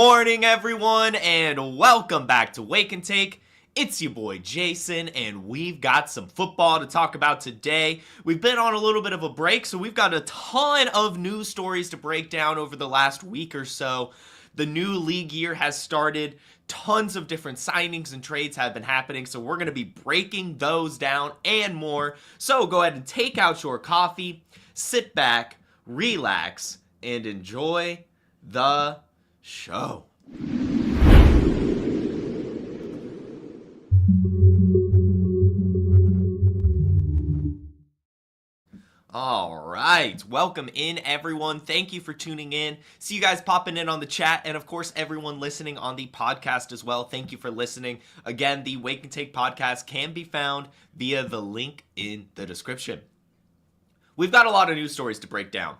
morning, everyone, and welcome back to Wake and Take. It's your boy Jason, and we've got some football to talk about today. We've been on a little bit of a break, so we've got a ton of news stories to break down over the last week or so. The new league year has started. Tons of different signings and trades have been happening, so we're going to be breaking those down and more. So go ahead and take out your coffee, sit back, relax, and enjoy the show. All right, welcome in everyone. Thank you for tuning in. See you guys popping in on the chat, and of course everyone listening on the podcast as well. Thank you for listening. Again, the Wake and Take podcast can be found via the link in the description. We've got a lot of news stories to break down.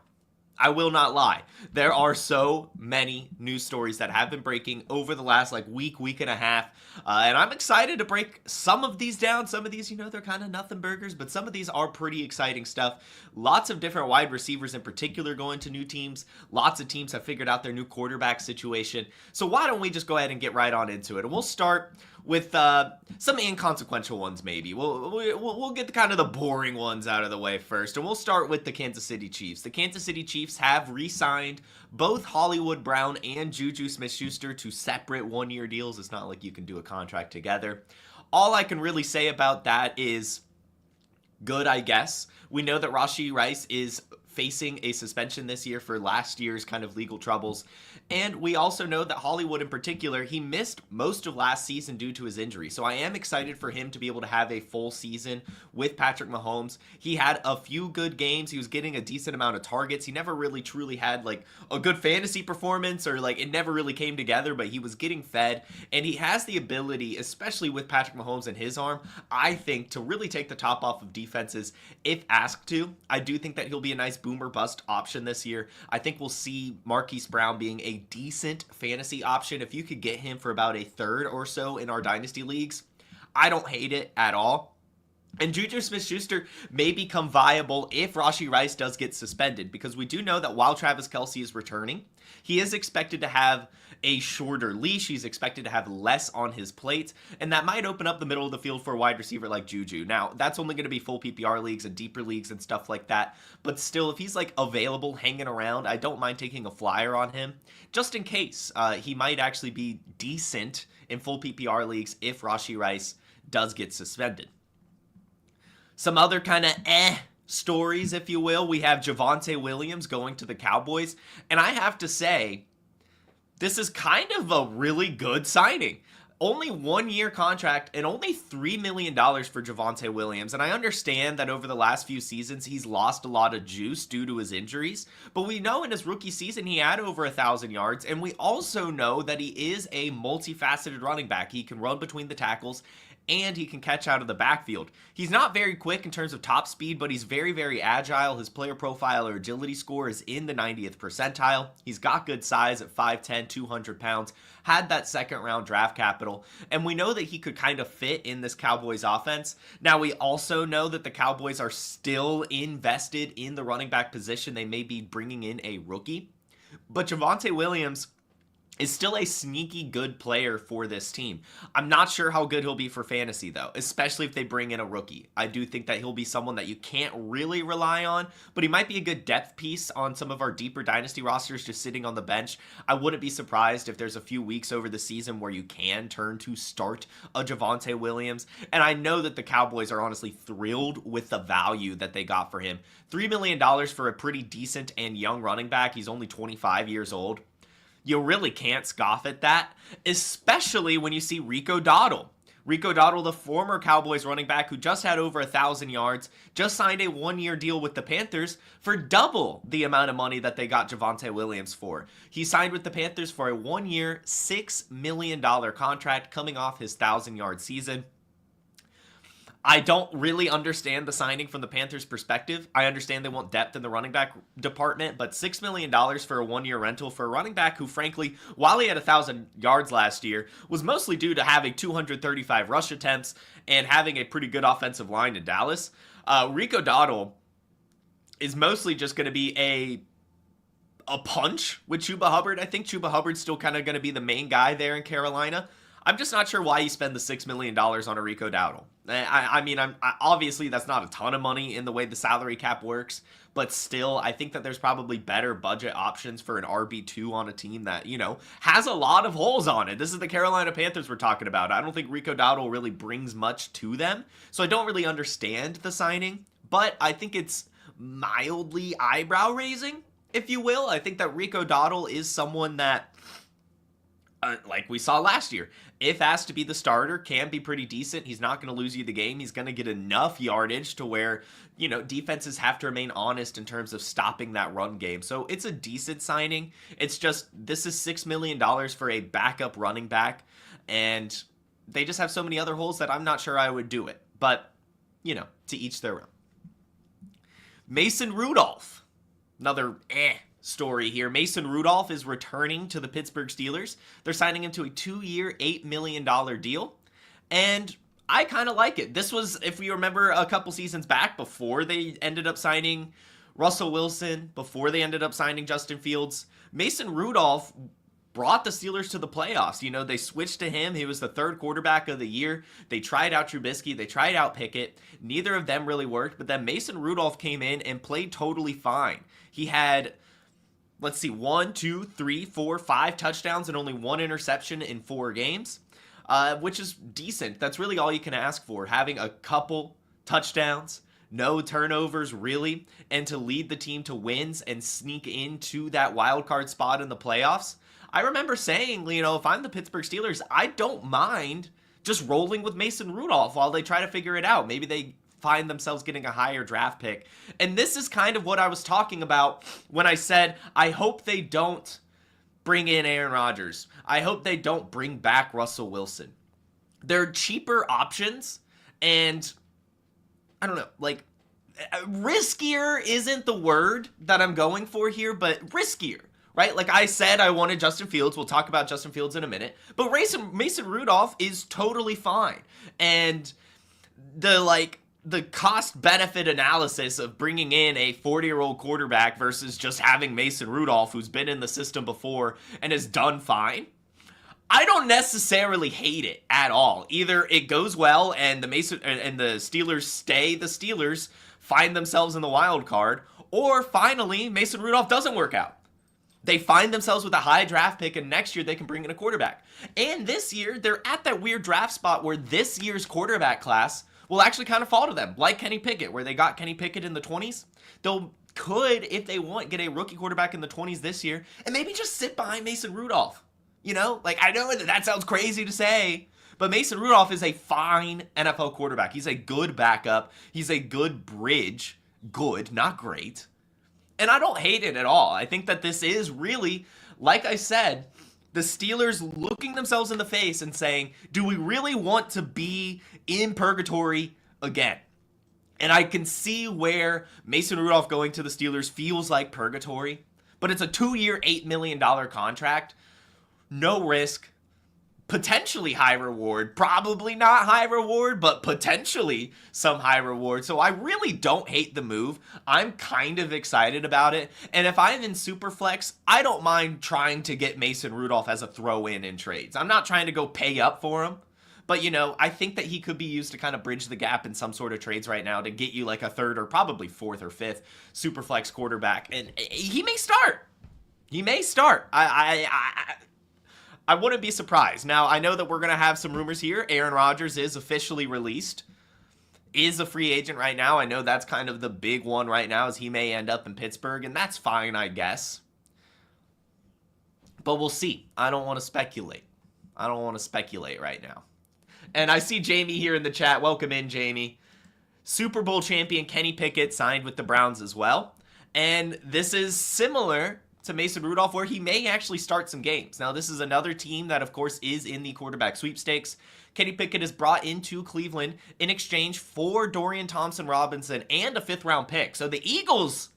I will not lie. There are so many news stories that have been breaking over the last week and a half. And I'm excited to break some of these down. Some of these, they're kind of nothing burgers, but some of these are pretty exciting stuff. Lots of different wide receivers in particular going to new teams. Lots of teams have figured out their new quarterback situation. So why don't we just go ahead and get right on into it? And we'll start with some inconsequential ones maybe. We'll get kind of the boring ones out of the way first, and we'll start with the Kansas City Chiefs. The Kansas City Chiefs have re-signed both Hollywood Brown and Juju Smith-Schuster to separate one-year deals. It's not like you can do a contract together. All I can really say about that is good, I guess. We know that Rashee Rice is facing a suspension this year for last year's kind of legal troubles. And we also know that Hollywood in particular, he missed most of last season due to his injury. So I am excited for him to be able to have a full season with Patrick Mahomes. He had a few good games. He was getting a decent amount of targets. He never really truly had a good fantasy performance, or it never really came together, but he was getting fed. And he has the ability, especially with Patrick Mahomes and his arm, I think, to really take the top off of defenses if asked to. I do think that he'll be a nice boomer bust option this year. I think we'll see Marquise Brown being a decent fantasy option. If you could get him for about a third or so in our dynasty leagues, I don't hate it at all. And Juju Smith-Schuster may become viable if Rashee Rice does get suspended, because we do know that while Travis Kelce is returning, he is expected to have a shorter leash. He's expected to have less on his plate, and that might open up the middle of the field for a wide receiver like Juju. Now, that's only going to be full PPR leagues and deeper leagues and stuff like that, but still, if he's available, hanging around, I don't mind taking a flyer on him, just in case. He might actually be decent in full PPR leagues if Rashee Rice does get suspended. Some other kind of stories, if you will. We have Javonte Willams going to the Cowboys, and I have to say, this is kind of a really good signing. Only 1 year contract and only $3 million for Javonte Willams. And I understand that over the last few seasons, he's lost a lot of juice due to his injuries. But we know in his rookie season, he had over 1,000 yards. And we also know that he is a multifaceted running back. He can run between the tackles, and he can catch out of the backfield. He's not very quick in terms of top speed, but he's very, very agile. His player profile or agility score is in the 90th percentile. He's got good size at 5'10", 200 pounds, had that second round draft capital, and we know that he could kind of fit in this Cowboys offense. Now, we also know that the Cowboys are still invested in the running back position. They may be bringing in a rookie, but Javonte Willams is still a sneaky good player for this team. I'm not sure how good he'll be for fantasy, though, especially if they bring in a rookie. I do think that he'll be someone that you can't really rely on, but he might be a good depth piece on some of our deeper dynasty rosters just sitting on the bench. I wouldn't be surprised if there's a few weeks over the season where you can turn to start a Javonte Willams, and I know that the Cowboys are honestly thrilled with the value that they got for him. $3 million for a pretty decent and young running back. He's only 25 years old. You really can't scoff at that, especially when you see Rico Dowle. Rico Dowle, the former Cowboys running back who just had over 1,000 yards, just signed a one-year deal with the Panthers for double the amount of money that they got Javonte Willams for. He signed with the Panthers for a one-year, $6 million contract coming off his 1,000-yard season. I don't really understand the signing from the Panthers' perspective. I understand they want depth in the running back department, but $6 million for a one-year rental for a running back who, frankly, while he had 1,000 yards last year, was mostly due to having 235 rush attempts and having a pretty good offensive line in Dallas. Rico Dowle is mostly just going to be a a punch with Chuba Hubbard. I think Chuba Hubbard's still kind of going to be the main guy there in Carolina. I'm just not sure why you spend the $6 million on a Rico Dowle. I mean, obviously that's not a ton of money in the way the salary cap works, but still, I think that there's probably better budget options for an RB2 on a team that, you know, has a lot of holes on it. This is the Carolina Panthers we're talking about. I don't think Rico Dowle really brings much to them, so I don't really understand the signing, but I think it's mildly eyebrow-raising, if you will. I think that Rico Dowle is someone that, like we saw last year, if asked to be the starter, can be pretty decent. He's not going to lose you the game. He's going to get enough yardage to where, you know, defenses have to remain honest in terms of stopping that run game. So it's a decent signing. It's just, this is $6 million for a backup running back, and they just have so many other holes that I'm not sure I would do it. But, you know, to each their own. Mason Rudolph. Another story here. Mason Rudolph is returning to the Pittsburgh Steelers. They're signing him to a 2-year, $8 million deal. And I kind of like it. This was, if we remember a couple seasons back, before they ended up signing Russell Wilson, before they ended up signing Justin Fields, Mason Rudolph brought the Steelers to the playoffs. You know, they switched to him. He was the third quarterback of the year. They tried out Trubisky. They tried out Pickett. Neither of them really worked. But then Mason Rudolph came in and played totally fine. He had, let's see, 1, 2, 3, 4, 5 touchdowns and only 1 interception in 4 games, which is decent. That's really all you can ask for. Having a couple touchdowns, no turnovers really, and to lead the team to wins and sneak into that wild card spot in the playoffs. I remember saying, you know, if I'm the Pittsburgh Steelers, I don't mind just rolling with Mason Rudolph while they try to figure it out. Maybe they find themselves getting a higher draft pick. And this is kind of what I was talking about when I said, I hope they don't bring in Aaron Rodgers. I hope they don't bring back Russell Wilson. They're cheaper options, and I don't know, like, riskier isn't the word that I'm going for here, but riskier, right? Like I said, I wanted Justin Fields. We'll talk about Justin Fields in a minute. But Mason Rudolph is totally fine. And the cost-benefit analysis of bringing in a 40-year-old quarterback versus just having Mason Rudolph, who's been in the system before and has done fine, I don't necessarily hate it at all. Either it goes well and the Steelers stay the Steelers, find themselves in the wild card, or finally Mason Rudolph doesn't work out. They find themselves with a high draft pick, and next year they can bring in a quarterback. And this year, they're at that weird draft spot where this year's quarterback class will actually kind of fall to them, like Kenny Pickett, where they got Kenny Pickett in the 20s. Could, if they want, get a rookie quarterback in the 20s this year, and maybe just sit behind Mason Rudolph. You know, like, I know that sounds crazy to say, but Mason Rudolph is a fine NFL quarterback. He's a good backup. He's a good bridge. Good, not great. And I don't hate it at all. I think that this is really, like I said, the Steelers looking themselves in the face and saying, do we really want to be in purgatory again? And I can see where Mason Rudolph going to the Steelers feels like purgatory, but it's a 2-year, $8 million contract. No risk, potentially high reward, probably not high reward, but potentially some high reward. So I really don't hate the move. I'm kind of excited about it. And if I'm in Superflex, I don't mind trying to get Mason Rudolph as a throw-in in trades. I'm not trying to go pay up for him. But, you know, I think that he could be used to kind of bridge the gap in some sort of trades right now to get you like a 3rd or probably 4th or 5th Superflex quarterback. And he may start. He may start. I wouldn't be surprised. Now, I know that we're going to have some rumors here. Aaron Rodgers is officially released, is a free agent right now. I know that's kind of the big one right now, is he may end up in Pittsburgh, and that's fine, I guess. But we'll see. I don't want to speculate. I don't want to speculate right now. And I see Jamie here in the chat. Welcome in, Jamie. Super Bowl champion Kenny Pickett signed with the Browns as well. And this is similar to Mason Rudolph, where he may actually start some games. Now, this is another team that, of course, is in the quarterback sweepstakes. Kenny Pickett is brought into Cleveland in exchange for Dorian Thompson-Robinson and a 5th-round pick. So the Eagles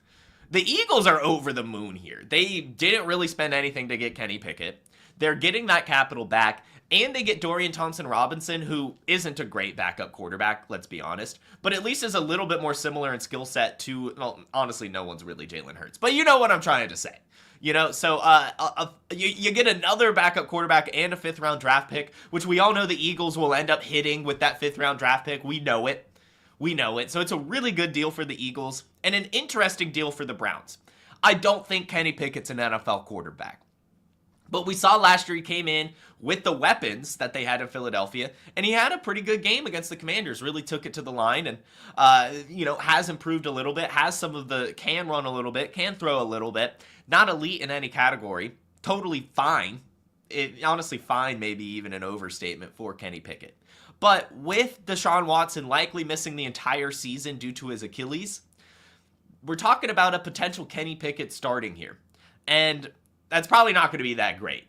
are over the moon here. They didn't really spend anything to get Kenny Pickett. They're getting that capital back, And they get Dorian Thompson-Robinson, who isn't a great backup quarterback, let's be honest, but at least is a little bit more similar in skill set to, well, honestly, no one's really Jalen Hurts, but you know what I'm trying to say. So you get another backup quarterback and a 5th-round draft pick, which we all know the Eagles will end up hitting with that 5th-round draft pick. We know it. So it's a really good deal for the Eagles and an interesting deal for the Browns. I don't think Kenny Pickett's an NFL quarterback. But we saw last year he came in with the weapons that they had in Philadelphia, and he had a pretty good game against the Commanders, really took it to the line, and, has improved a little bit, can run a little bit, can throw a little bit, not elite in any category, totally fine. Honestly, fine, maybe even an overstatement for Kenny Pickett. But with Deshaun Watson likely missing the entire season due to his Achilles, we're talking about a potential Kenny Pickett starting here. And that's probably not going to be that great.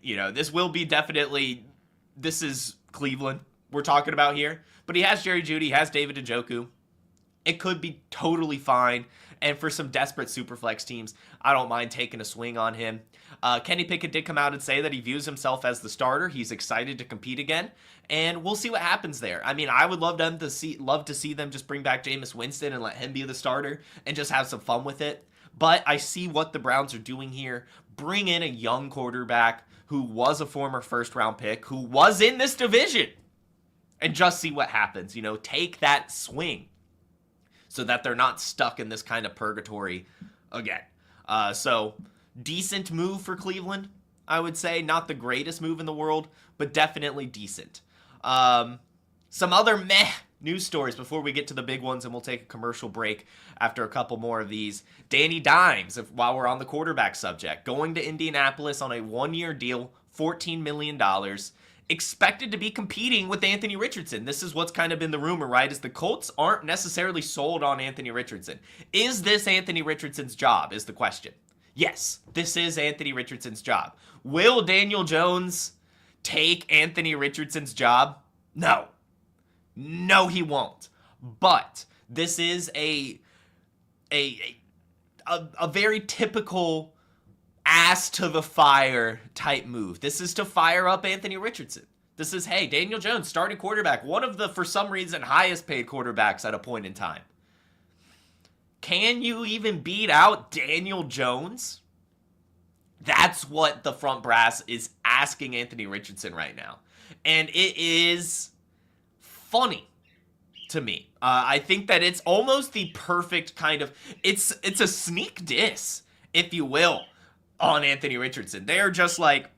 This is Cleveland we're talking about here. But he has Jerry Jeudy, he has David Njoku. It could be totally fine. And for some desperate Superflex teams, I don't mind taking a swing on him. Kenny Pickett did come out and say that he views himself as the starter. He's excited to compete again. And we'll see what happens there. I mean, I would love to see them just bring back Jameis Winston and let him be the starter and just have some fun with it. But I see what the Browns are doing here. Bring in a young quarterback who was a former 1st-round pick, who was in this division, and just see what happens. Take that swing so that they're not stuck in this kind of purgatory again. So, decent move for Cleveland, I would say. Not the greatest move in the world, but definitely decent. Some other meh news stories before we get to the big ones, and we'll take a commercial break after a couple more of these. Danny Dimes, while we're on the quarterback subject, going to Indianapolis on a 1-year deal, $14 million, expected to be competing with Anthony Richardson. This is what's kind of been the rumor, right? Is the Colts aren't necessarily sold on Anthony Richardson. Is this Anthony Richardson's job, is the question. Yes, this is Anthony Richardson's job. Will Daniel Jones take Anthony Richardson's job? No. No, he won't. But this is a very typical ass to the fire type move. This is to fire up Anthony Richardson. This is, hey, Daniel Jones, starting quarterback, one of the, for some reason, highest paid quarterbacks at a point in time. Can you even beat out Daniel Jones? That's what the front brass is asking Anthony Richardson right now. And it is funny to me. I think that it's almost the perfect kind of, it's a sneak diss, if you will, on Anthony Richardson. They're just like,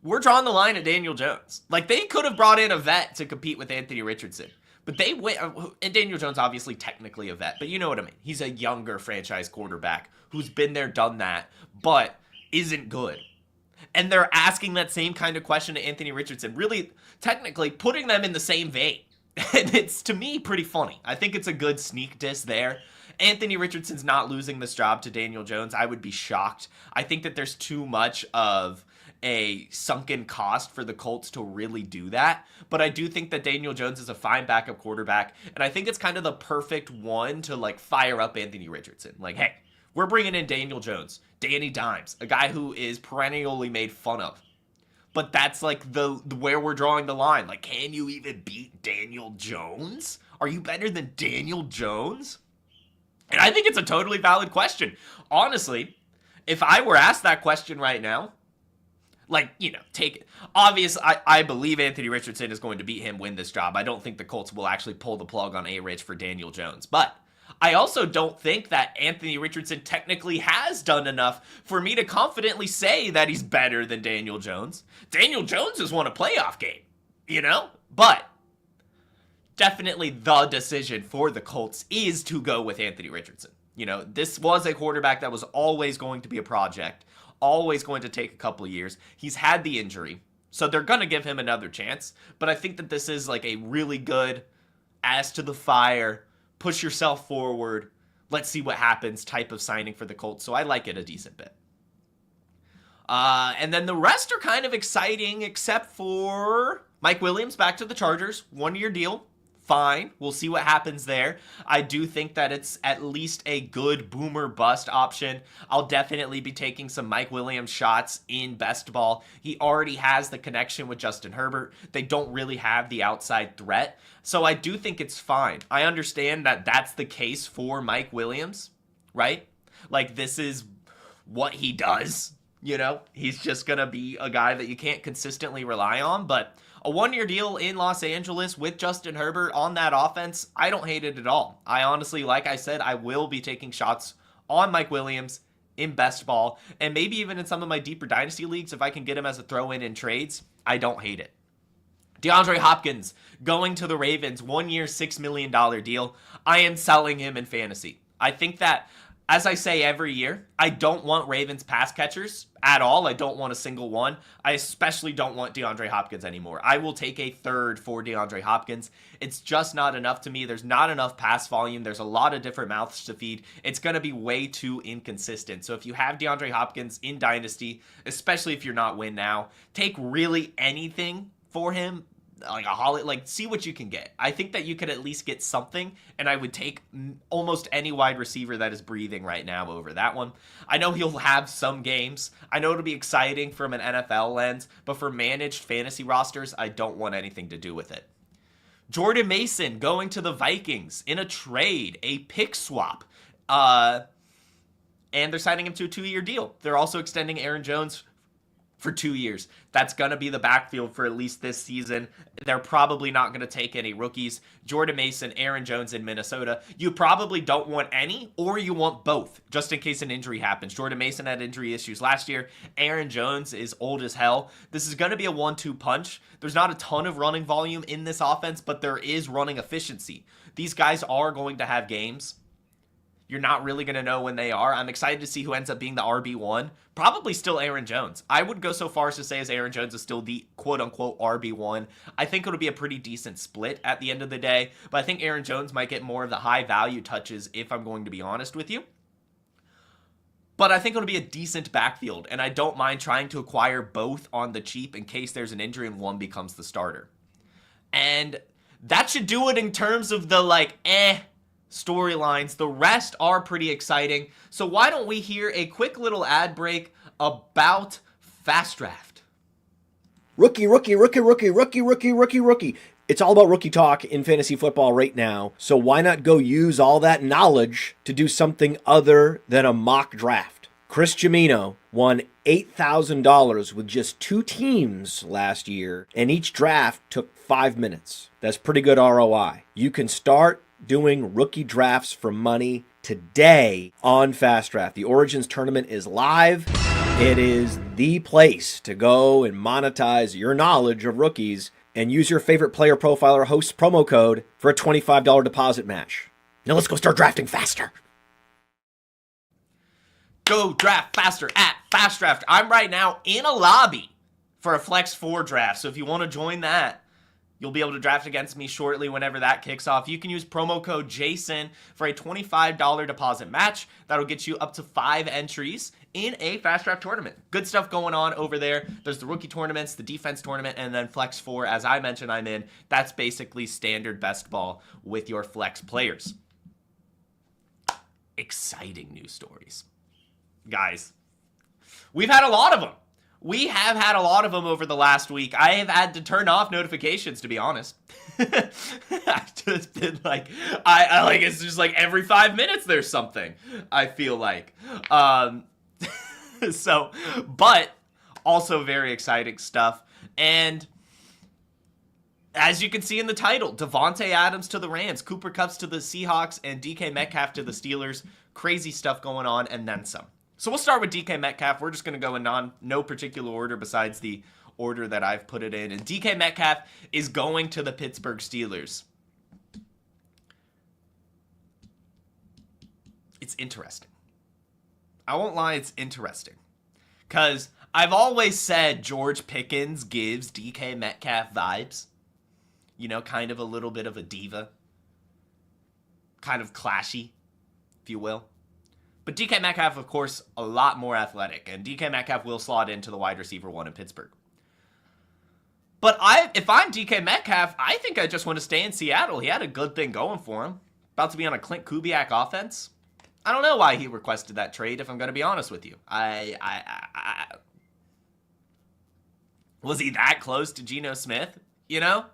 we're drawing the line at Daniel Jones. Like, they could have brought in a vet to compete with Anthony Richardson. But they went, and Daniel Jones obviously technically a vet, but you know what I mean. He's a younger franchise quarterback who's been there, done that, but isn't good. And they're asking that same kind of question to Anthony Richardson, really technically putting them in the same vein. And it's, to me, pretty funny. I think it's a good sneak diss there. Anthony Richardson's not losing this job to Daniel Jones. I would be shocked. I think that there's too much of a sunken cost for the Colts to really do that. But I do think that Daniel Jones is a fine backup quarterback. And I think it's kind of the perfect one to, like, fire up Anthony Richardson. Like, hey, we're bringing in Daniel Jones, Danny Dimes, a guy who is perennially made fun of. But that's like the where we're drawing the line. Like, can you even beat Daniel Jones? Are you better than Daniel Jones? And I think it's a totally valid question. Honestly, if I were asked that question right now, like, take it. Obviously, I believe Anthony Richardson is going to beat him, win this job. I don't think the Colts will actually pull the plug on A-Rich for Daniel Jones. But I also don't think that Anthony Richardson technically has done enough for me to confidently say that he's better than Daniel Jones. Daniel Jones has won a playoff game, But definitely the decision for the Colts is to go with Anthony Richardson. This was a quarterback that was always going to be a project, always going to take a couple of years. He's had the injury, so they're going to give him another chance. But I think that this is like a really good ass to the fire, push yourself forward, let's see what happens type of signing for the Colts. So I like it a decent bit. And then the rest are kind of exciting, except for Mike Williams back to the Chargers, 1-year deal, fine. We'll see what happens there. I do think that it's at least a good boomer bust option. I'll definitely be taking some Mike Williams shots in best ball. He already has the connection with Justin Herbert. They don't really have the outside threat. So I do think it's fine. I understand that that's the case for Mike Williams, right? Like, this is what he does. You know, he's just going to be a guy that you can't consistently rely on. But a one-year deal in Los Angeles with Justin Herbert on that offense, I don't hate it at all. I honestly, like I said, I will be taking shots on Mike Williams in best ball, and maybe even in some of my deeper dynasty leagues if I can get him as a throw-in in trades. I don't hate it. DeAndre Hopkins going to the Ravens, 1 year, $6 million deal. I am selling him in fantasy. I think that, as I say every year, I don't want Ravens pass catchers at all. I don't want a single one. I especially don't want DeAndre Hopkins anymore. I will take a third for DeAndre Hopkins. It's just not enough to me. There's not enough pass volume. There's a lot of different mouths to feed. It's going to be way too inconsistent. So if you have DeAndre Hopkins in Dynasty, especially if you're not win now, take really anything for him. Like see what you can get. I think that you could at least get something, and I would take almost any wide receiver that is breathing right now over that one. I know he'll have some games. I know it'll be exciting from an NFL lens, but for managed fantasy rosters, I don't want anything to do with it. Jordan Mason going to the Vikings in a trade, a pick swap. And they're signing him to a 2-year deal. They're also extending Aaron Jones for 2 years. That's going to be the backfield for at least this season. They're probably not going to take any rookies. Jordan Mason, Aaron Jones in Minnesota. You probably don't want any, or you want both, just in case an injury happens. Jordan Mason had injury issues last year. Aaron Jones is old as hell. This is going to be a 1-2 punch. There's not a ton of running volume in this offense, but there is running efficiency. These guys are going to have games. You're not really going to know when they are. I'm excited to see who ends up being the RB1. Probably still Aaron Jones. I would go so far as to say as Aaron Jones is still the quote-unquote RB1. I think it'll be a pretty decent split at the end of the day, but I think Aaron Jones might get more of the high-value touches if I'm going to be honest with you. But I think it'll be a decent backfield, and I don't mind trying to acquire both on the cheap in case there's an injury and one becomes the starter. And that should do it in terms of the storylines. The rest are pretty exciting. So why don't we hear a quick little ad break about Fast Draft? Rookie. It's all about rookie talk in fantasy football right now. So why not go use all that knowledge to do something other than a mock draft? Chris Jimino won $8,000 with just 2 teams last year, and each draft took 5 minutes. That's pretty good ROI. You can start doing rookie drafts for money today on Fast Draft. The Origins tournament is live. It is the place to go and monetize your knowledge of rookies and use your favorite player profiler host promo code for a $25 deposit match. Now let's go start drafting faster. Go draft faster at Fast Draft. I'm right now in a lobby for a Flex 4 draft, so if you want to join that, you'll be able to draft against me shortly whenever that kicks off. You can use promo code JASON for a $25 deposit match. That'll get you up to 5 entries in a Fast Draft tournament. Good stuff going on over there. There's the rookie tournaments, the defense tournament, and then Flex 4, as I mentioned, I'm in. That's basically standard best ball with your Flex players. Exciting news stories. Guys, we've had a lot of them. We have had a lot of them over the last week. I have had to turn off notifications, to be honest. I've just been like, I like, it's just like every 5 minutes there's something, I feel like. So, but also very exciting stuff. And as you can see in the title, Davante Adams to the Rams, Cooper Kupp to the Seahawks, and DK Metcalf to the Steelers. Crazy stuff going on, and then some. So we'll start with DK Metcalf. We're just going to go in no particular order besides the order that I've put it in. And DK Metcalf is going to the Pittsburgh Steelers. It's interesting. I won't lie, it's interesting. Because I've always said George Pickens gives DK Metcalf vibes. You know, kind of a little bit of a diva. Kind of clashy, if you will. But DK Metcalf, of course, a lot more athletic. And DK Metcalf will slot into the wide receiver 1 in Pittsburgh. But if I'm DK Metcalf, I think I just want to stay in Seattle. He had a good thing going for him. About to be on a Clint Kubiak offense. I don't know why he requested that trade, if I'm going to be honest with you. Was he that close to Geno Smith? You know?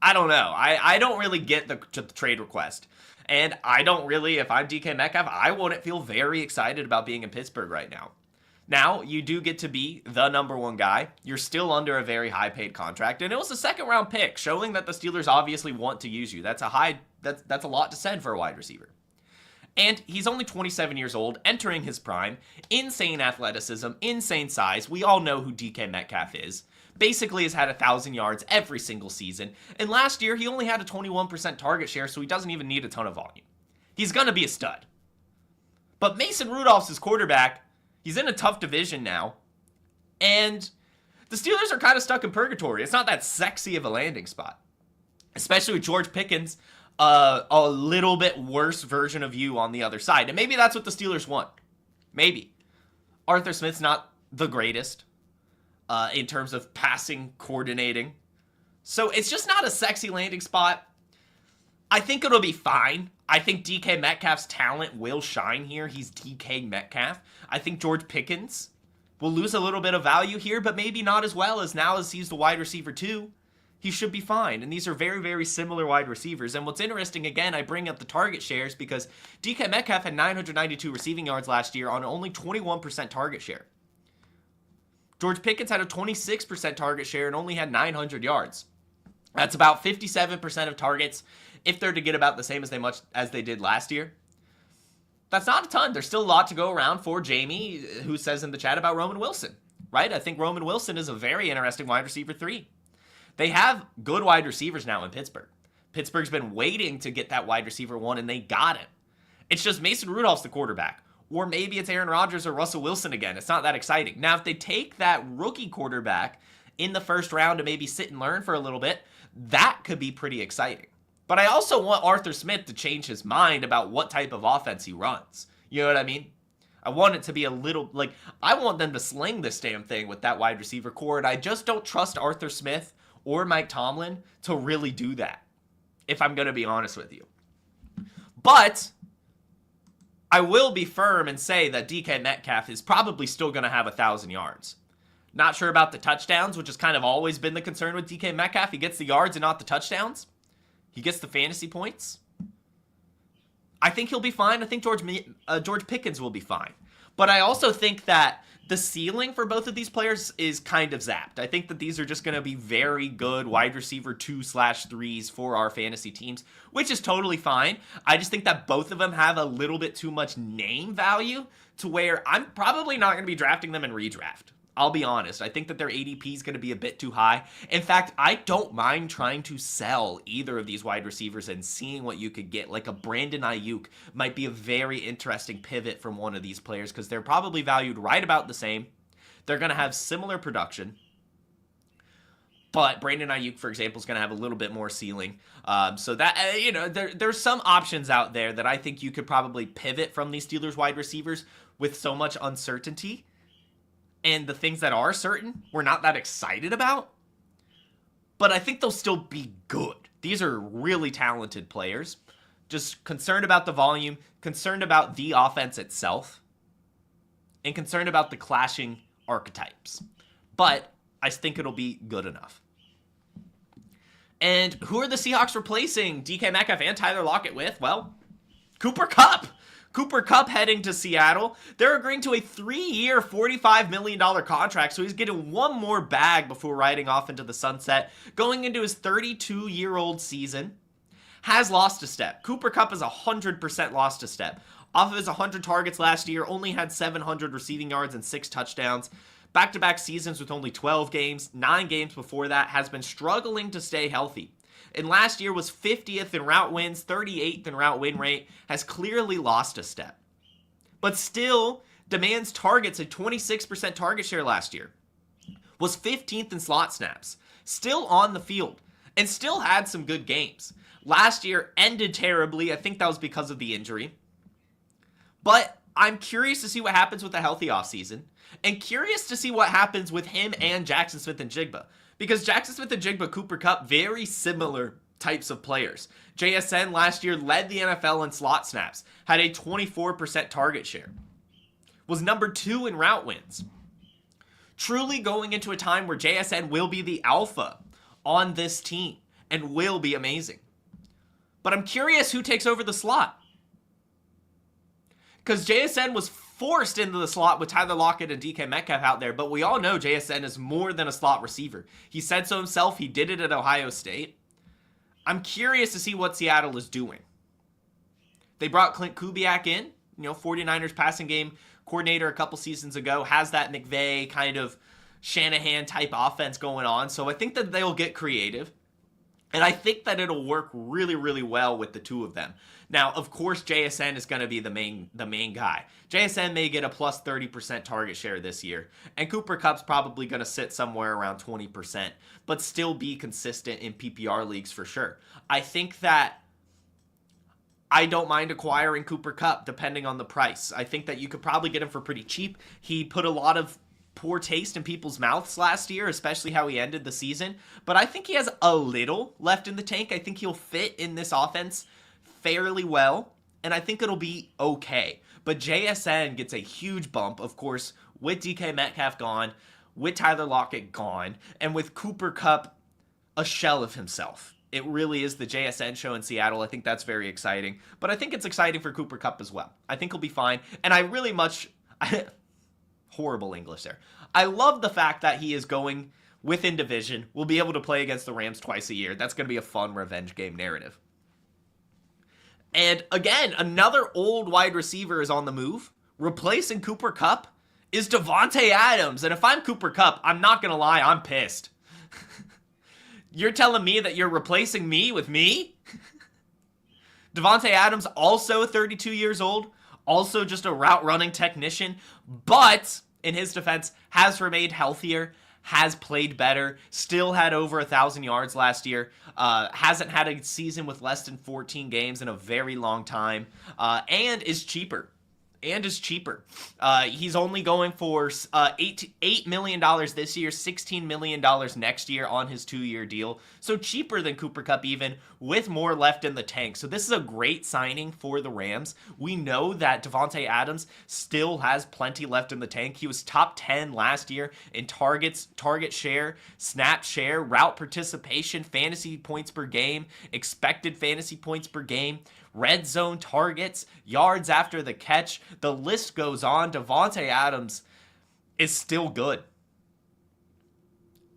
I don't know. I don't really get the trade request. And I don't really, if I'm DK Metcalf, I wouldn't feel very excited about being in Pittsburgh right now. Now, you do get to be the number one guy. You're still under a very high-paid contract, and it was a second-round pick, showing that the Steelers obviously want to use you. That's a lot to send for a wide receiver. And he's only 27 years old, entering his prime. Insane athleticism, insane size. We all know who DK Metcalf is. Basically has had 1,000 yards every single season. And last year, he only had a 21% target share, so he doesn't even need a ton of volume. He's going to be a stud. But Mason Rudolph's his quarterback. He's in a tough division now. And the Steelers are kind of stuck in purgatory. It's not that sexy of a landing spot. Especially with George Pickens, a little bit worse version of you on the other side. And maybe that's what the Steelers want. Maybe. Arthur Smith's not the greatest in terms of passing, coordinating. So it's just not a sexy landing spot. I think it'll be fine. I think DK Metcalf's talent will shine here. He's DK Metcalf. I think George Pickens will lose a little bit of value here, but maybe not as well as now as he's the wide receiver too. He should be fine. And these are very, very similar wide receivers. And what's interesting, again, I bring up the target shares because DK Metcalf had 992 receiving yards last year on only 21% target share. George Pickens had a 26% target share and only had 900 yards. That's about 57% of targets if they're to get about the same as they did last year. That's not a ton. There's still a lot to go around for Jamie, who says in the chat about Roman Wilson, right? I think Roman Wilson is a very interesting wide receiver 3. They have good wide receivers now in Pittsburgh. Pittsburgh's been waiting to get that wide receiver 1, and they got him. It's just Mason Rudolph's the quarterback. Or maybe it's Aaron Rodgers or Russell Wilson again. It's not that exciting. Now, if they take that rookie quarterback in the first round to maybe sit and learn for a little bit, that could be pretty exciting. But I also want Arthur Smith to change his mind about what type of offense he runs. You know what I mean? I want it to be a little, I want them to sling this damn thing with that wide receiver core, and I just don't trust Arthur Smith or Mike Tomlin to really do that, if I'm going to be honest with you. But I will be firm and say that DK Metcalf is probably still going to have 1,000 yards. Not sure about the touchdowns, which has kind of always been the concern with DK Metcalf. He gets the yards and not the touchdowns. He gets the fantasy points. I think he'll be fine. I think George Pickens will be fine. But I also think that the ceiling for both of these players is kind of zapped. I think that these are just going to be very good wide receiver 2/3s for our fantasy teams, which is totally fine. I just think that both of them have a little bit too much name value to where I'm probably not going to be drafting them in redraft. I'll be honest. I think that their ADP is going to be a bit too high. In fact, I don't mind trying to sell either of these wide receivers and seeing what you could get. Like a Brandon Ayuk might be a very interesting pivot from one of these players because they're probably valued right about the same. They're going to have similar production. But Brandon Ayuk, for example, is going to have a little bit more ceiling. So that, there's some options out there that I think you could probably pivot from these Steelers wide receivers with so much uncertainty. And the things that are certain, we're not that excited about. But I think they'll still be good. These are really talented players. Just concerned about the volume, concerned about the offense itself, and concerned about the clashing archetypes. But I think it'll be good enough. And who are the Seahawks replacing DK Metcalf and Tyler Lockett with? Well, Cooper Kupp. Cooper Kupp heading to Seattle. They're agreeing to a 3-year, $45 million contract, so he's getting one more bag before riding off into the sunset. Going into his 32-year-old season, has lost a step. Cooper Kupp is 100% lost a step. Off of his 100 targets last year, only had 700 receiving yards and 6 touchdowns. Back-to-back seasons with only 12 games. 9 games before that, has been struggling to stay healthy. And last year was 50th in route wins, 38th in route win rate, has clearly lost a step. But still demands targets, a 26% target share last year. Was 15th in slot snaps. Still on the field. And still had some good games. Last year ended terribly. I think that was because of the injury. But I'm curious to see what happens with a healthy offseason. And curious to see what happens with him and Jackson Smith-Njigba. Because Jackson Smith-Njigba, Cooper Kupp, very similar types of players. JSN last year led the NFL in slot snaps, had a 24% target share, was number 2 in route wins. Truly going into a time where JSN will be the alpha on this team and will be amazing. But I'm curious who takes over the slot. Because JSN was forced into the slot with Tyler Lockett and DK Metcalf out there, but we all know JSN is more than a slot receiver. He said so himself. He did it at Ohio State. I'm curious to see what Seattle is doing. They brought Clint Kubiak in, 49ers passing game coordinator a couple seasons ago, has that McVay kind of Shanahan type offense going on. So I think that they'll get creative. And I think that it'll work really, really well with the two of them. Now, of course, JSN is going to be the main guy. JSN may get a plus 30% target share this year. And Cooper Kupp's probably going to sit somewhere around 20%, but still be consistent in PPR leagues for sure. I think that I don't mind acquiring Cooper Kupp depending on the price. I think that you could probably get him for pretty cheap. He put a lot of poor taste in people's mouths last year, especially how he ended the season. But I think he has a little left in the tank. I think he'll fit in this offense fairly well, and I think it'll be okay. But JSN gets a huge bump, of course, with DK Metcalf gone, with Tyler Lockett gone, and with Cooper Kupp a shell of himself. It really is the JSN show in Seattle. I think that's very exciting. But I think it's exciting for Cooper Kupp as well. I think he'll be fine. And I really much... horrible English there. I love the fact that he is going within division. We'll be able to play against the Rams twice a year. That's going to be a fun revenge game narrative. And again, another old wide receiver is on the move. Replacing Cooper Kupp is Davante Adams. And if I'm Cooper Kupp, I'm not going to lie, I'm pissed. You're telling me that you're replacing me with me? Davante Adams, also 32 years old, also just a route running technician, but in his defense, has remained healthier, has played better, still had over 1,000 yards last year, hasn't had a season with less than 14 games in a very long time, and is cheaper. He's only going for $8 million this year, $16 million next year on his 2-year deal. So cheaper than Cooper Kupp even, with more left in the tank. So this is a great signing for the Rams. We know that Davante Adams still has plenty left in the tank. He was top 10 last year in targets, target share, snap share, route participation, fantasy points per game, expected fantasy points per game, red zone targets, yards after the catch. The list goes on. Davante Adams is still good.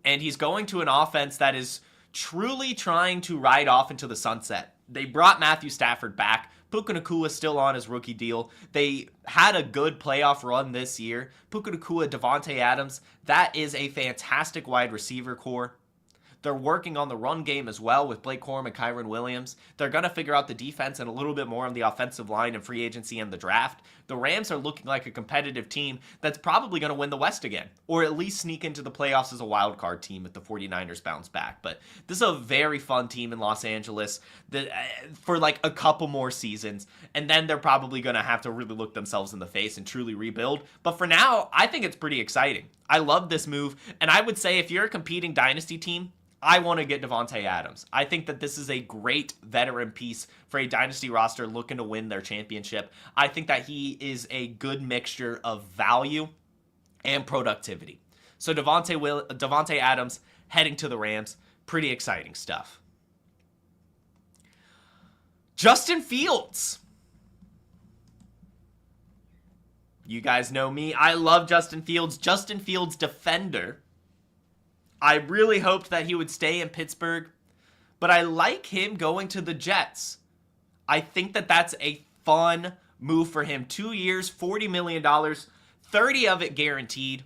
And he's going to an offense that is truly trying to ride off into the sunset. They brought Matthew Stafford back. Puka Nacua still on his rookie deal. They had a good playoff run this year. Puka Nacua, Davante Adams, that is a fantastic wide receiver core. They're working on the run game as well with Blake Corum and Kyron Williams. They're going to figure out the defense and a little bit more on the offensive line and free agency and the draft. The Rams are looking like a competitive team that's probably going to win the West again, or at least sneak into the playoffs as a wild card team if the 49ers bounce back. But this is a very fun team in Los Angeles that, for like a couple more seasons, and then they're probably going to have to really look themselves in the face and truly rebuild. But for now, I think it's pretty exciting. I love this move, and I would say if you're a competing dynasty team, I want to get Davante Adams. I think that this is a great veteran piece for a dynasty roster looking to win their championship. I think that he is a good mixture of value and productivity. So Davante Adams heading to the Rams, pretty exciting stuff. Justin Fields. You guys know me. I love Justin Fields. Justin Fields, defender. I really hoped that he would stay in Pittsburgh, but I like him going to the Jets. I think that that's a fun move for him. 2 years, $40 million, 30 of it guaranteed,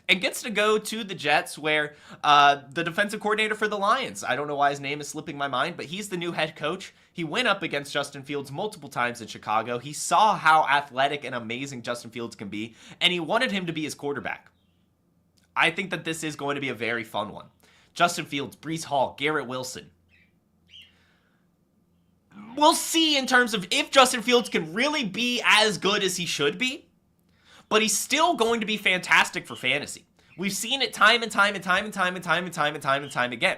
and gets to go to the Jets where the defensive coordinator for the Lions, I don't know why his name is slipping my mind, but he's the new head coach. He went up against Justin Fields multiple times in Chicago. He saw how athletic and amazing Justin Fields can be, and he wanted him to be his quarterback. I think that this is going to be a very fun one. Justin Fields, Breece Hall, Garrett Wilson. We'll see in terms of if Justin Fields can really be as good as he should be. But he's still going to be fantastic for fantasy. We've seen it time and time again.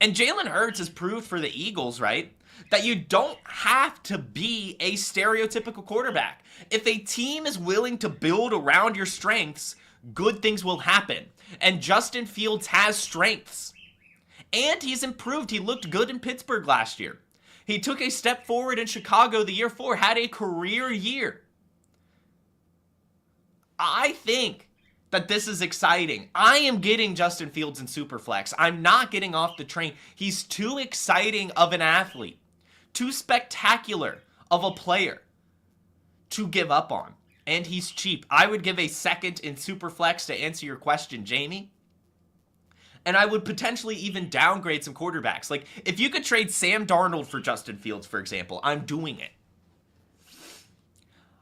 And Jalen Hurts has proved for the Eagles, right, that you don't have to be a stereotypical quarterback. If a team is willing to build around your strengths, good things will happen. And Justin Fields has strengths. And he's improved. He looked good in Pittsburgh last year. He took a step forward in Chicago the year before, had a career year. I think that this is exciting. I am getting Justin Fields in Superflex. I'm not getting off the train. He's too exciting of an athlete, too spectacular of a player to give up on. And he's cheap. I would give a second in Superflex to answer your question, Jamie. And I would potentially even downgrade some quarterbacks. Like, if you could trade Sam Darnold for Justin Fields, for example, I'm doing it.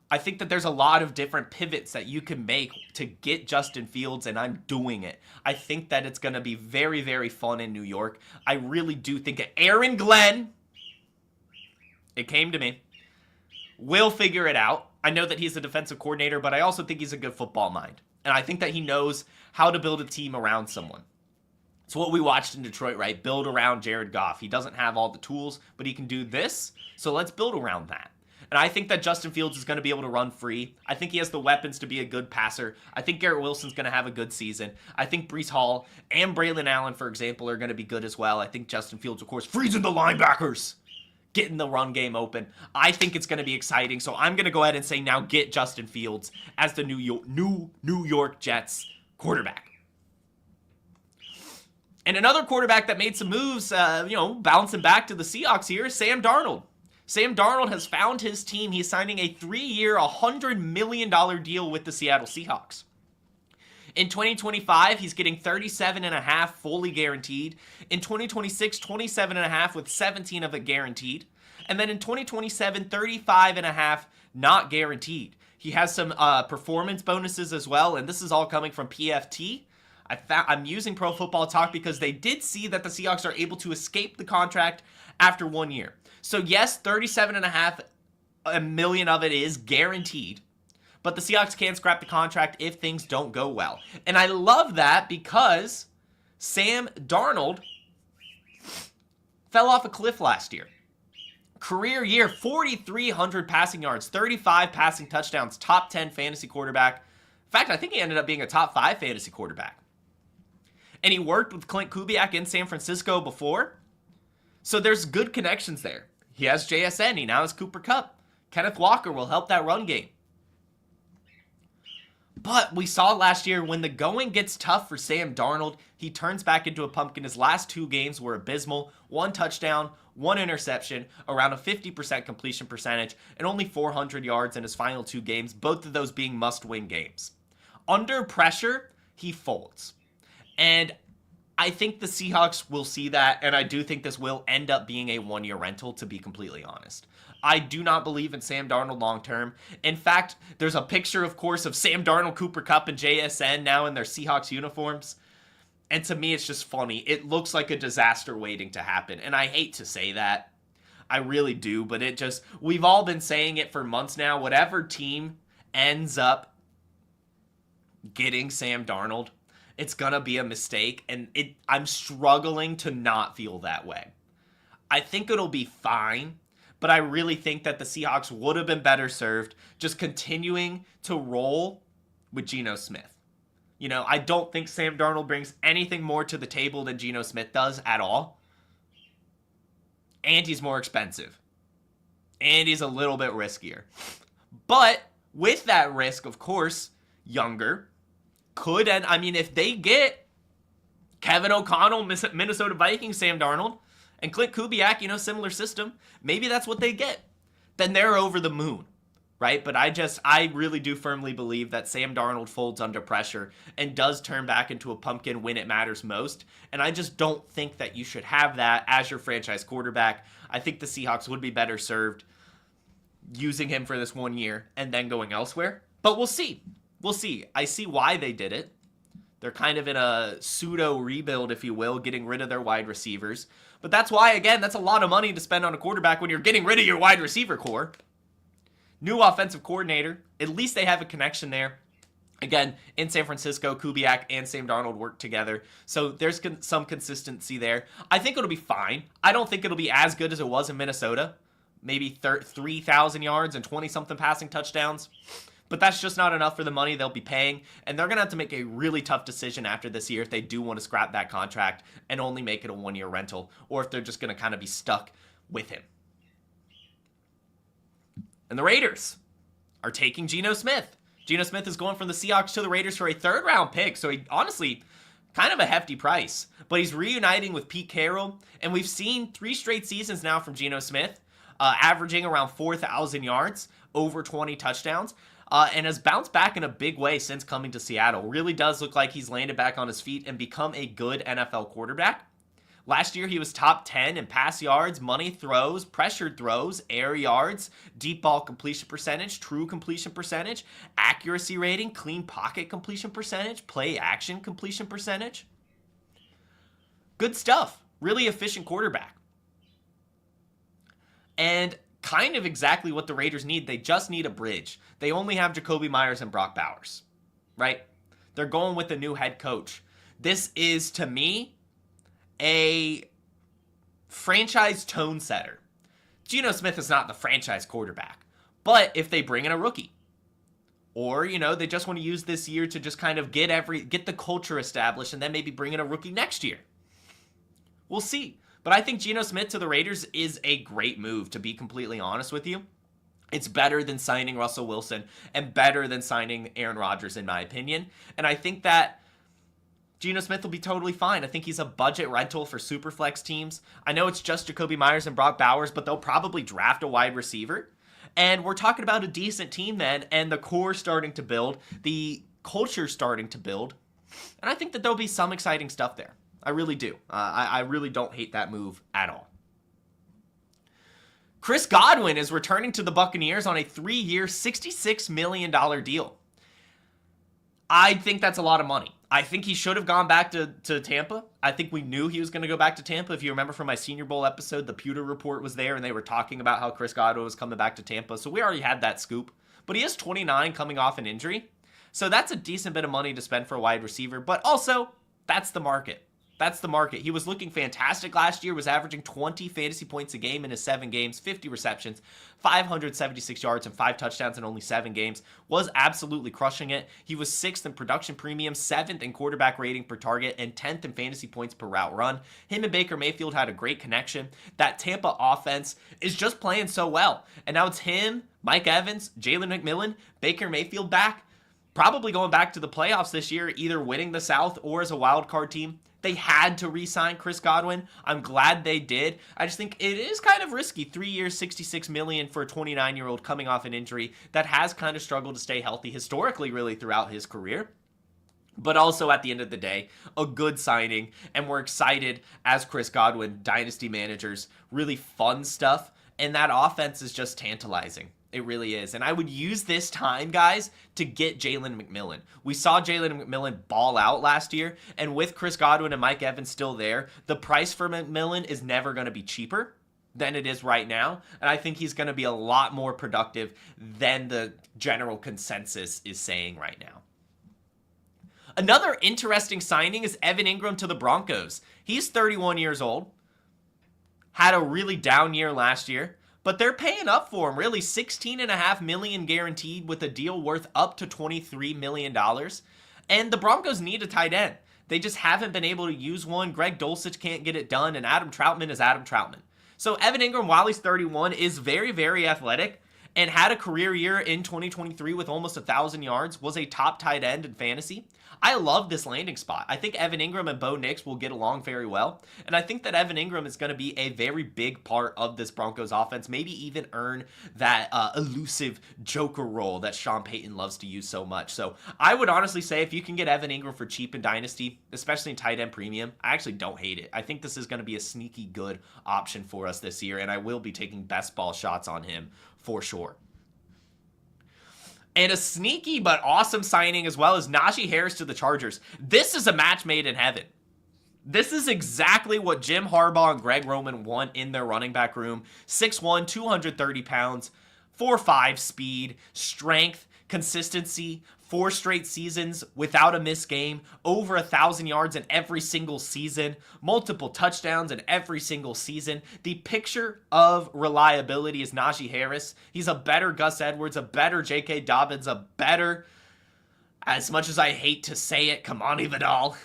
I think that there's a lot of different pivots that you can make to get Justin Fields, and I'm doing it. I think that it's going to be very, very fun in New York. I really do think that Aaron Glenn, it came to me, will figure it out. I know that he's a defensive coordinator, but I also think he's a good football mind. And I think that he knows how to build a team around someone. It's what we watched in Detroit, right? Build around Jared Goff. He doesn't have all the tools, but he can do this, so let's build around that. And I think that Justin Fields is going to be able to run free. I think he has the weapons to be a good passer. I think Garrett Wilson's going to have a good season. I think Breece Hall and Braylon Allen, for example, are going to be good as well. I think Justin Fields, of course, freezing the linebackers, getting the run game open. I think it's going to be exciting. So I'm going to go ahead and say now get Justin Fields as the New York Jets quarterback. And another quarterback that made some moves, bouncing back to the Seahawks here is Sam Darnold. Sam Darnold has found his team. He's signing a 3-year, $100 million deal with the Seattle Seahawks. In 2025, he's getting $37.5 fully guaranteed. In 2026, $27.5 with $17 of it guaranteed. And then in 2027, $35.5 not guaranteed. He has some performance bonuses as well, and this is all coming from PFT. I'm using Pro Football Talk because they did see that the Seahawks are able to escape the contract after 1 year. So yes, $37.5 million of it is guaranteed, but the Seahawks can scrap the contract if things don't go well. And I love that because Sam Darnold fell off a cliff last year. Career year, 4,300 passing yards, 35 passing touchdowns, top 10 fantasy quarterback. In fact, I think he ended up being a top 5 fantasy quarterback. And he worked with Clint Kubiak in San Francisco before. So there's good connections there. He has JSN. He now has Cooper Kupp. Kenneth Walker will help that run game. But we saw last year when the going gets tough for Sam Darnold, he turns back into a pumpkin. His last 2 games were abysmal. 1 touchdown, 1 interception, around a 50% completion percentage, and only 400 yards in his final 2 games, both of those being must-win games. Under pressure, he folds. And I think the Seahawks will see that, and I do think this will end up being a 1-year rental, to be completely honest. I do not believe in Sam Darnold long-term. In fact, there's a picture, of course, of Sam Darnold, Cooper Kupp, and JSN now in their Seahawks uniforms. And to me, it's just funny. It looks like a disaster waiting to happen, and I hate to say that. I really do, but we've all been saying it for months now. Whatever team ends up getting Sam Darnold, it's going to be a mistake, and I'm struggling to not feel that way. I think it'll be fine, but I really think that the Seahawks would have been better served just continuing to roll with Geno Smith. I don't think Sam Darnold brings anything more to the table than Geno Smith does at all. And he's more expensive. And he's a little bit riskier. But with that risk, of course, younger, could, and I mean, if they get Kevin O'Connell, Minnesota Vikings, Sam Darnold, and Clint Kubiak, similar system, maybe that's what they get. Then they're over the moon, right? But I really do firmly believe that Sam Darnold folds under pressure and does turn back into a pumpkin when it matters most. And I just don't think that you should have that as your franchise quarterback. I think the Seahawks would be better served using him for this 1 year and then going elsewhere. But we'll see. We'll see. I see why they did it. They're kind of in a pseudo rebuild, if you will, getting rid of their wide receivers. But that's why, again, that's a lot of money to spend on a quarterback when you're getting rid of your wide receiver core. New offensive coordinator. At least they have a connection there. Again, in San Francisco, Kubiak and Sam Darnold work together. So there's some consistency there. I think it'll be fine. I don't think it'll be as good as it was in Minnesota. Maybe 3,000 yards and 20-something passing touchdowns. But that's just not enough for the money they'll be paying. And they're going to have to make a really tough decision after this year if they do want to scrap that contract and only make it a one-year rental. Or if they're just going to kind of be stuck with him. And the Raiders are taking Geno Smith. Geno Smith is going from the Seahawks to the Raiders for a third-round pick. So he honestly, kind of a hefty price. But he's reuniting with Pete Carroll. And we've seen 3 straight seasons now from Geno Smith. Averaging around 4,000 yards, over 20 touchdowns. And has bounced back in a big way since coming to Seattle. Really does look like he's landed back on his feet and become a good NFL quarterback. Last year, he was top 10 in pass yards, money throws, pressured throws, air yards, deep ball completion percentage, true completion percentage, accuracy rating, clean pocket completion percentage, play action completion percentage. Good stuff. Really efficient quarterback. And kind of exactly what the Raiders need. They just need a bridge. They only have Jacoby Myers and Brock Bowers, right? They're going with a new head coach. This is, to me, a franchise tone setter. Geno Smith is not the franchise quarterback, but if they bring in a rookie, or, they just want to use this year to just kind of get the culture established and then maybe bring in a rookie next year. We'll see. But I think Geno Smith to the Raiders is a great move, to be completely honest with you. It's better than signing Russell Wilson and better than signing Aaron Rodgers, in my opinion. And I think that Geno Smith will be totally fine. I think he's a budget rental for Superflex teams. I know it's just Jacoby Myers and Brock Bowers, but they'll probably draft a wide receiver. And we're talking about a decent team then, and the core starting to build, the culture starting to build. And I think that there'll be some exciting stuff there. I really do. I really don't hate that move at all. Chris Godwin is returning to the Buccaneers on a 3-year, $66 million deal. I think that's a lot of money. I think he should have gone back to Tampa. I think we knew he was going to go back to Tampa. If you remember from my Senior Bowl episode, the Pewter Report was there, and they were talking about how Chris Godwin was coming back to Tampa. So we already had that scoop. But he is 29 coming off an injury. So that's a decent bit of money to spend for a wide receiver. But also, that's the market. That's the market. He was looking fantastic last year, was averaging 20 fantasy points a game in his 7 games, 50 receptions, 576 yards, and 5 touchdowns in only 7 games. Was absolutely crushing it. He was 6th in production premium, 7th in quarterback rating per target, and 10th in fantasy points per route run. Him and Baker Mayfield had a great connection. That Tampa offense is just playing so well. And now it's him, Mike Evans, Jalen McMillan, Baker Mayfield back. Probably going back to the playoffs this year, either winning the South or as a wild card team. They had to re-sign Chris Godwin. I'm glad they did. I just think it is kind of risky. 3 years, $66 million for a 29-year-old coming off an injury that has kind of struggled to stay healthy historically, really, throughout his career. But also, at the end of the day, a good signing. And we're excited as Chris Godwin dynasty managers. Really fun stuff. And that offense is just tantalizing. It really is. And I would use this time, guys, to get Jalen McMillan. We saw Jalen McMillan ball out last year, and with Chris Godwin and Mike Evans still there, the price for McMillan is never going to be cheaper than it is right now. And I think he's going to be a lot more productive than the general consensus is saying right now. Another interesting signing is Evan Engram to the Broncos. He's 31 years old. Had a really down year last year. But they're paying up for him, really. $16.5 million guaranteed with a deal worth up to $23 million. And the Broncos need a tight end. They just haven't been able to use one. Greg Dulcich can't get it done, and Adam Troutman is Adam Troutman. So Evan Engram, while he's 31, is very, very athletic and had a career year in 2023 with almost 1,000 yards, was a top tight end in fantasy. I love this landing spot. I think Evan Engram and Bo Nix will get along very well. And I think that Evan Engram is going to be a very big part of this Broncos offense, maybe even earn that elusive joker role that Sean Payton loves to use so much. So I would honestly say if you can get Evan Engram for cheap in Dynasty, especially in tight end premium, I actually don't hate it. I think this is going to be a sneaky good option for us this year, and I will be taking best ball shots on him for sure. And a sneaky but awesome signing as well as Najee Harris to the Chargers. This is a match made in heaven. This is exactly what Jim Harbaugh and Greg Roman want in their running back room. 6'1", 230 pounds, 4.5 speed, strength, consistency, 4 straight seasons without a missed game, over 1,000 yards in every single season, multiple touchdowns in every single season. The picture of reliability is Najee Harris. He's a better Gus Edwards, a better J.K. Dobbins, a better, as much as I hate to say it, come on, Vidal.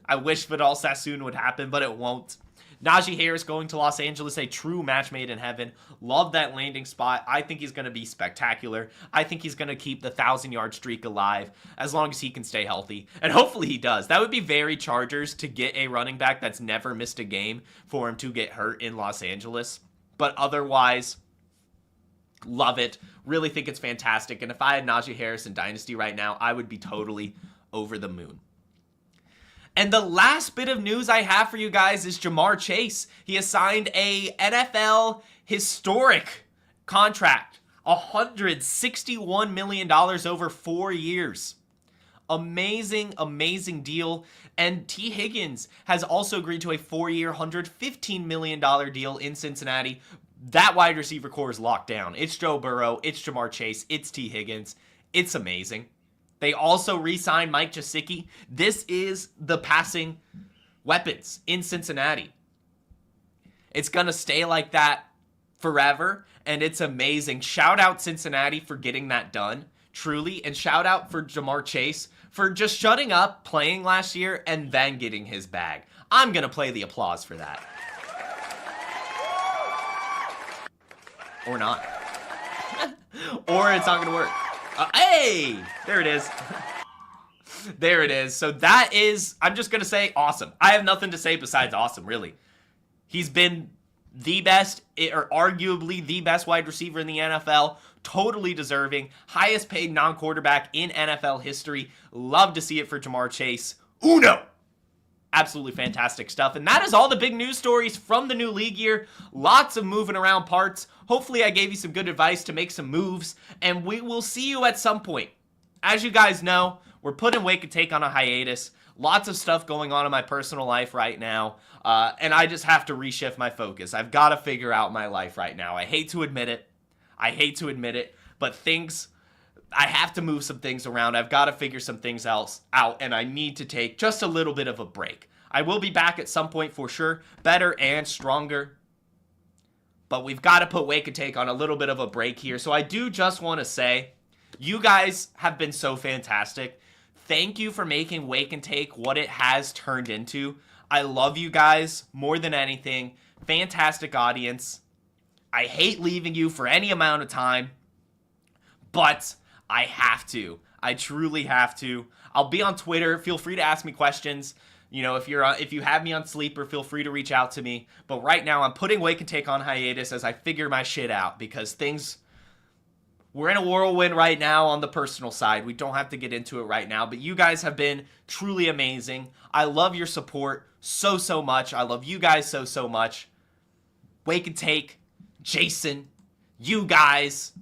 I wish Vidal Sassoon would happen, but it won't. Najee Harris going to Los Angeles, a true match made in heaven. Love that landing spot. I think he's going to be spectacular. I think he's going to keep the 1,000-yard streak alive as long as he can stay healthy. And hopefully he does. That would be very Chargers to get a running back that's never missed a game for him to get hurt in Los Angeles. But otherwise, love it. Really think it's fantastic. And if I had Najee Harris in Dynasty right now, I would be totally over the moon. And the last bit of news I have for you guys is Jamar Chase. He has signed a NFL historic contract, $161 million over 4 years. Amazing, amazing deal. And T. Higgins has also agreed to a 4-year, $115 million deal in Cincinnati. That wide receiver core is locked down. It's Joe Burrow, it's Jamar Chase, it's T. Higgins. It's amazing. They also re-signed Mike Gesicki. This is the passing weapons in Cincinnati. It's going to stay like that forever, and it's amazing. Shout out Cincinnati for getting that done, truly, and shout out for Jamar Chase for just shutting up, playing last year, and then getting his bag. I'm going to play the applause for that. Or not. Or it's not going to work. Hey, there it is. There it is. So that is, I'm just going to say awesome. I have nothing to say besides awesome, really. He's been the best, or arguably the best wide receiver in the NFL. Totally deserving. Highest paid non-quarterback in NFL history. Love to see it for Jamar Chase. Uno! Absolutely fantastic stuff. And that is all the big news stories from the new league year. Lots of moving around parts. Hopefully I gave you some good advice to make some moves. And we will see you at some point. As you guys know, we're putting Wake and Take on a hiatus. Lots of stuff going on in my personal life right now. And I just have to reshift my focus. I've got to figure out my life right now. I hate to admit it. But I have to move some things around. I've got to figure some things else out, and I need to take just a little bit of a break. I will be back at some point for sure, better and stronger. But we've got to put Wake and Take on a little bit of a break here. So I do just want to say, you guys have been so fantastic. Thank you for making Wake and Take what it has turned into. I love you guys more than anything. Fantastic audience. I hate leaving you for any amount of time, but I have to. I truly have to. I'll be on Twitter. Feel free to ask me questions. You know, if you have me on Sleeper, feel free to reach out to me. But right now, I'm putting Wake and Take on hiatus as I figure my shit out because we're in a whirlwind right now on the personal side. We don't have to get into it right now. But you guys have been truly amazing. I love your support so, so much. I love you guys so, so much. Wake and Take, Jason, you guys.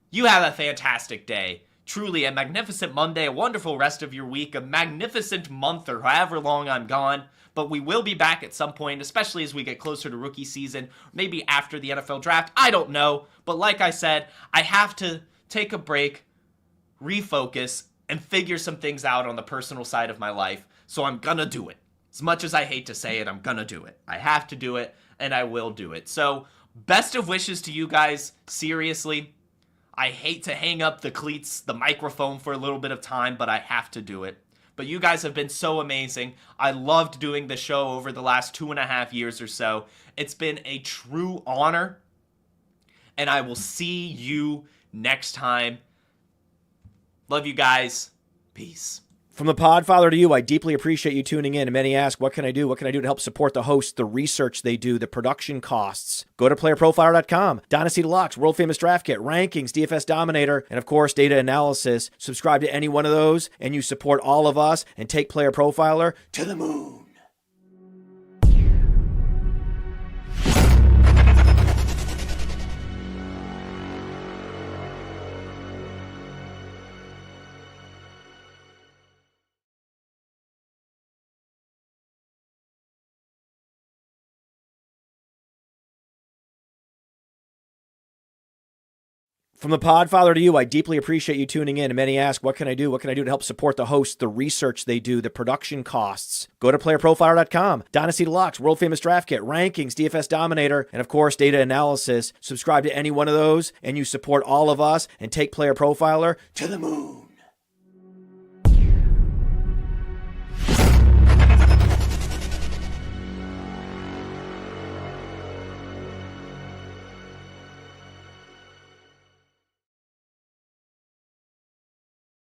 You have a fantastic day. Truly a magnificent Monday, a wonderful rest of your week, a magnificent month or however long I'm gone. But we will be back at some point, especially as we get closer to rookie season, maybe after the NFL draft. I don't know. But like I said, I have to take a break, refocus, and figure some things out on the personal side of my life. So I'm gonna do it. As much as I hate to say it, I'm gonna do it. I have to do it, and I will do it. So best of wishes to you guys, seriously. I hate to hang up the cleats, the microphone for a little bit of time, but I have to do it. But you guys have been so amazing. I loved doing the show over the last 2.5 years or so. It's been a true honor. And I will see you next time. Love you guys. Peace. From the Podfather to you, I deeply appreciate you tuning in. And many ask, what can I do? What can I do to help support the hosts, the research they do, the production costs? Go to playerprofiler.com, Dynasty Deluxe, World Famous Draft Kit, Rankings, DFS Dominator, and of course, data analysis. Subscribe to any one of those, and you support all of us and take Player Profiler to the moon. From the Podfather to you, I deeply appreciate you tuning in. And many ask, what can I do? What can I do to help support the hosts, the research they do, the production costs? Go to playerprofiler.com, Dynasty Deluxe, World Famous Draft Kit, Rankings, DFS Dominator, and of course, data analysis. Subscribe to any one of those, and you support all of us and take Player Profiler to the moon.